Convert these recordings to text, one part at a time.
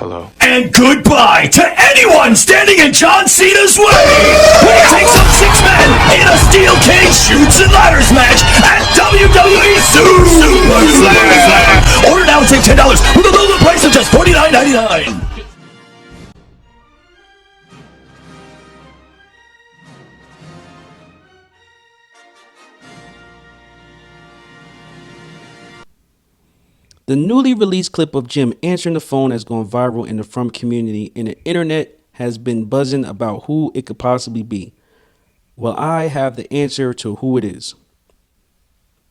Hello. And goodbye to anyone standing in John Cena's way when he takes on 6 men in a steel cage shoots and ladders match at WWE Super Slam. Order now and save $10 with a low price of just $49.99. The newly released clip of Jim answering the phone has gone viral in the From community, and the internet has been buzzing about who it could possibly be. Well, I have the answer to who it is.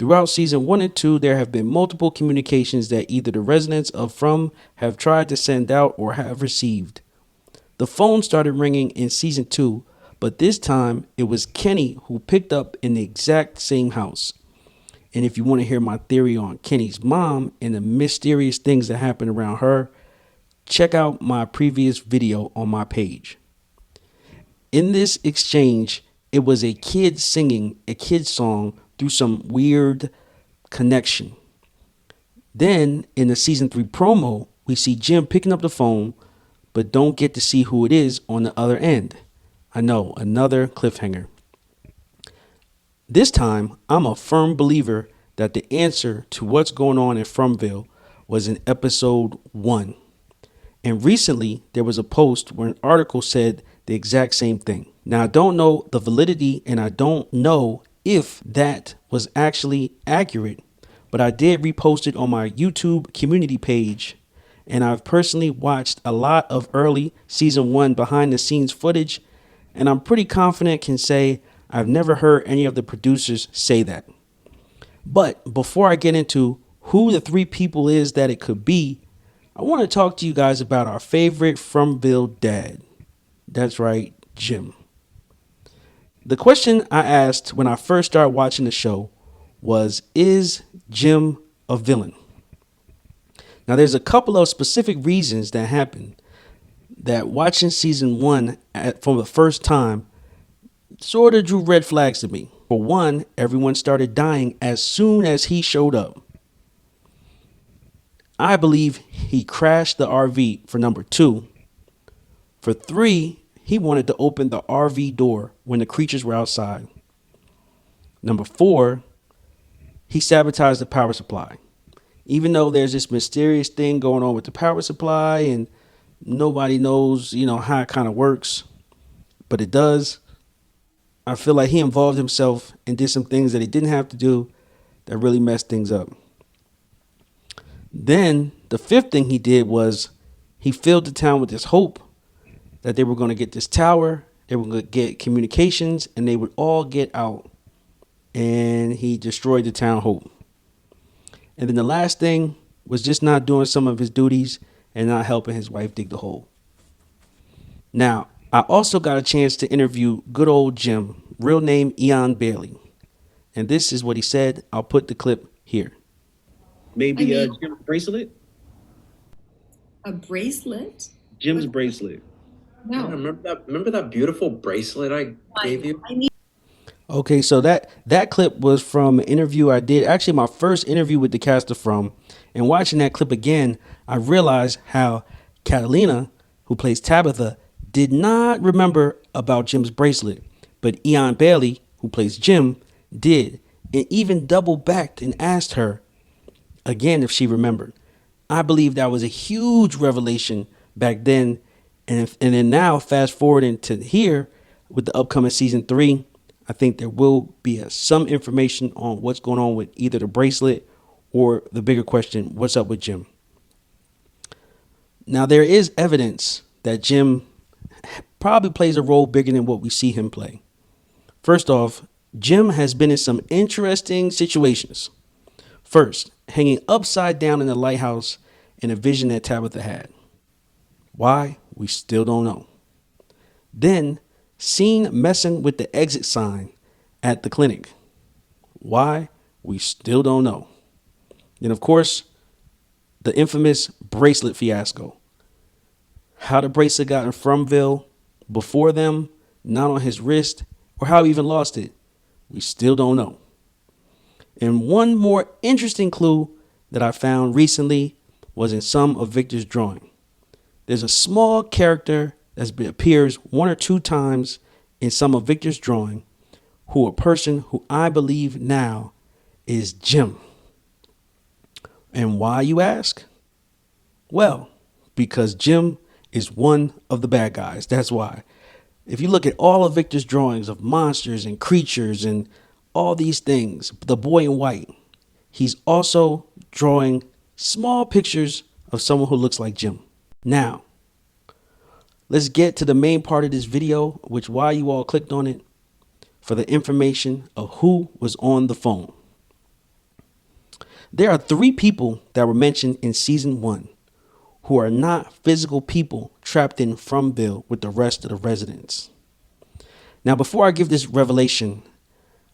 Throughout season 1 and 2, there have been multiple communications that either the residents of From have tried to send out or have received. The phone started ringing in season 2, but this time it was Kenny who picked up in the exact same house. And if you want to hear my theory on Kenny's mom and the mysterious things that happen around her, check out my previous video on my page. In this exchange, it was a kid singing a kid's song through some weird connection. Then in the season 3 promo, we see Jim picking up the phone, but don't get to see who it is on the other end. I know, another cliffhanger. This time, I'm a firm believer that the answer to what's going on in Fromville was in episode 1. And recently, there was a post where an article said the exact same thing. Now, I don't know the validity and I don't know if that was actually accurate, but I did repost it on my YouTube community page. And I've personally watched a lot of early season 1 behind the scenes footage, and I'm pretty confident can say I've never heard any of the producers say that. But before I get into who the 3 people is that it could be, I want to talk to you guys about our favorite Fromville dad. That's right, Jim. The question I asked when I first started watching the show was, is Jim a villain? Now, there's a couple of specific reasons that happened that watching season 1 for the first time sort of drew red flags to me. For one, everyone started dying as soon as he showed up. I believe he crashed the RV for number 2. For 3, he wanted to open the RV door when the creatures were outside. Number 4, he sabotaged the power supply. Even though there's this mysterious thing going on with the power supply and nobody knows, how it kind of works, but it does. I feel like he involved himself and did some things that he didn't have to do that really messed things up. Then the 5th thing he did was he filled the town with this hope that they were going to get this tower, they were going to get communications, and they would all get out. And he destroyed the town hope. And then the last thing was just not doing some of his duties and not helping his wife dig the hole. Now, I also got a chance to interview good old Jim, real name Ian Bailey. And this is what he said. I'll put the clip here. Maybe Jim's bracelet? A bracelet? Jim's bracelet. No. Yeah, remember that beautiful bracelet I gave you? Okay, so that clip was from an interview I did. Actually, my first interview with the cast of From. And watching that clip again, I realized how Catalina, who plays Tabitha, did not remember about Jim's bracelet, but Ian Bailey, who plays Jim, did, and even double backed and asked her again if she remembered. I believe that was a huge revelation back then, and then now fast forwarding to here with the upcoming season 3, I think there will be some information on what's going on with either the bracelet or the bigger question, what's up with Jim? Now, there is evidence that Jim probably plays a role bigger than what we see him play. First off, Jim has been in some interesting situations. First, hanging upside down in the lighthouse in a vision that Tabitha had. Why? We still don't know. Then, seen messing with the exit sign at the clinic. Why? We still don't know. And of course, the infamous bracelet fiasco. How the bracelet got in Fromville before them, not on his wrist, or how he even lost it, we still don't know. And one more interesting clue that I found recently was in some of Victor's drawing. There's a small character that appears one or two times in some of Victor's drawing, who a person who I believe now is Jim. And why, you ask? Well, because Jim is one of the bad guys. That's why. If you look at all of Victor's drawings of monsters and creatures and all these things, the boy in white, he's also drawing small pictures of someone who looks like Jim. Now, let's get to the main part of this video, which why you all clicked on it, for the information of who was on the phone. There are 3 people that were mentioned in season 1 who are not physical people trapped in from-ily with the rest of the residents. Now, before I give this revelation,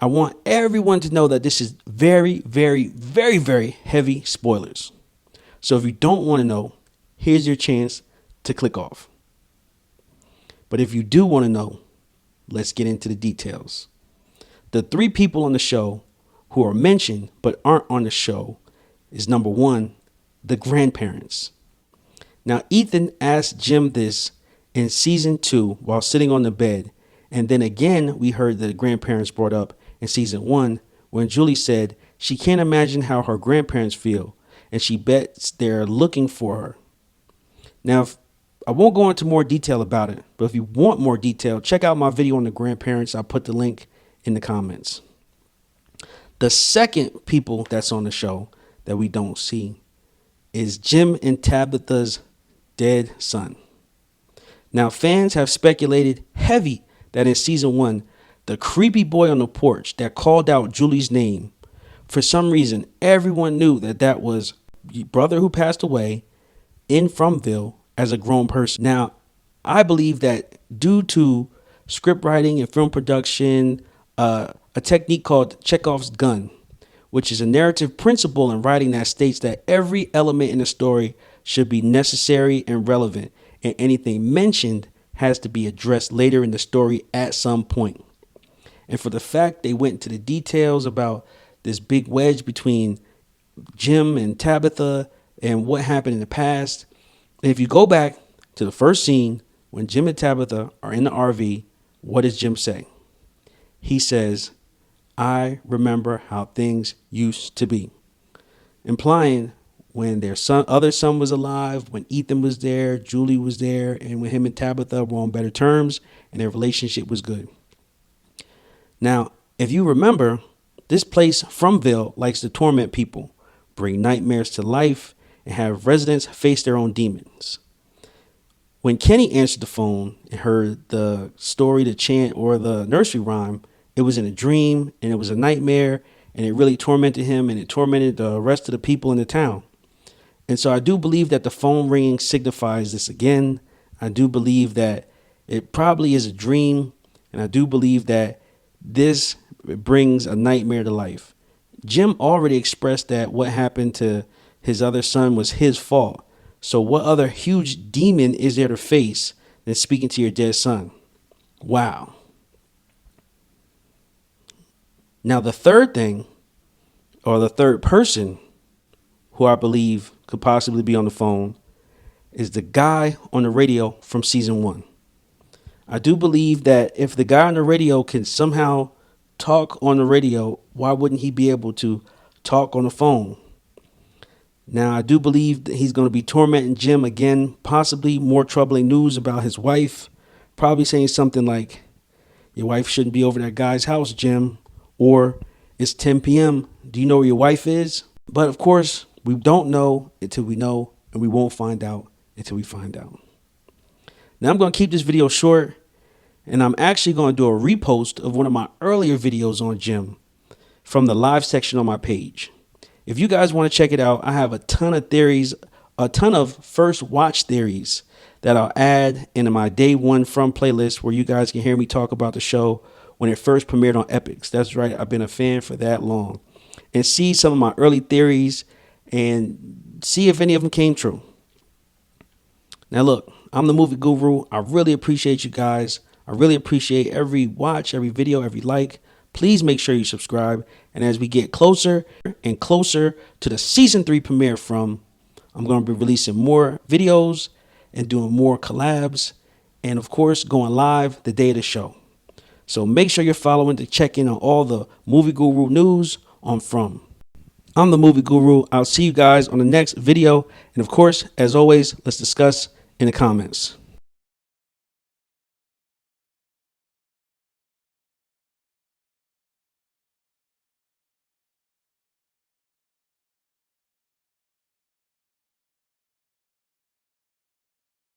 I want everyone to know that this is very, very, very, very heavy spoilers. So if you don't want to know, here's your chance to click off. But if you do want to know, let's get into the details. The 3 people on the show who are mentioned but aren't on the show is number 1, the grandparents. Now, Ethan asked Jim this in season 2 while sitting on the bed. And then again, we heard the grandparents brought up in season 1 when Julie said she can't imagine how her grandparents feel and she bets they're looking for her. Now, I won't go into more detail about it, but if you want more detail, check out my video on the grandparents. I'll put the link in the comments. The second people that's on the show that we don't see is Jim and Tabitha's dead son. Now, fans have speculated heavy that in season 1, the creepy boy on the porch that called out Julie's name, for some reason, everyone knew that that was your brother who passed away in from-ily as a grown person. Now, I believe that due to script writing and film production, a technique called Chekhov's gun, which is a narrative principle in writing that states that every element in the story should be necessary and relevant, and anything mentioned has to be addressed later in the story at some point. And for the fact they went into the details about this big wedge between Jim and Tabitha and what happened in the past, and if you go back to the first scene when Jim and Tabitha are in the RV, what does Jim say? He says, "I remember how things used to be," implying when their other son was alive, when Ethan was there, Julie was there, and when him and Tabitha were on better terms and their relationship was good. Now, if you remember, this place, from-ily, likes to torment people, bring nightmares to life, and have residents face their own demons. When Kenny answered the phone and heard the story, the chant, or the nursery rhyme, it was in a dream and it was a nightmare, and it really tormented him and it tormented the rest of the people in the town. And so I do believe that the phone ringing signifies this again. I do believe that it probably is a dream, and I do believe that this brings a nightmare to life. Jim already expressed that what happened to his other son was his fault. So what other huge demon is there to face than speaking to your dead son? Wow. Now, the third thing, or the third person who I believe could possibly be on the phone, is the guy on the radio from season 1. I do believe that if the guy on the radio can somehow talk on the radio, why wouldn't he be able to talk on the phone? Now, I do believe that he's going to be tormenting Jim again, possibly more troubling news about his wife, probably saying something like, "Your wife shouldn't be over that guy's house, Jim," or "It's 10 p.m. Do you know where your wife is?" But of course, we don't know until we know, and we won't find out until we find out. Now, I'm going to keep this video short, and I'm actually going to do a repost of one of my earlier videos on Jim from the live section on my page. If you guys want to check it out, I have a ton of theories, a ton of first watch theories that I'll add into my day 1 from playlist, where you guys can hear me talk about the show when it first premiered on Epics. That's right, I've been a fan for that long. And see some of my early theories and see if any of them came true. Now look, I'm the movie guru. I really appreciate you guys. I really appreciate every watch, every video, every like. Please make sure you subscribe. And as we get closer and closer to the season 3 premiere from, I'm going to be releasing more videos and doing more collabs, and of course going live the day of the show. So make sure you're following to check in on all the Movie Guru news on From. I'm the Movie Guru. I'll see you guys on the next video. And of course, as always, let's discuss in the comments.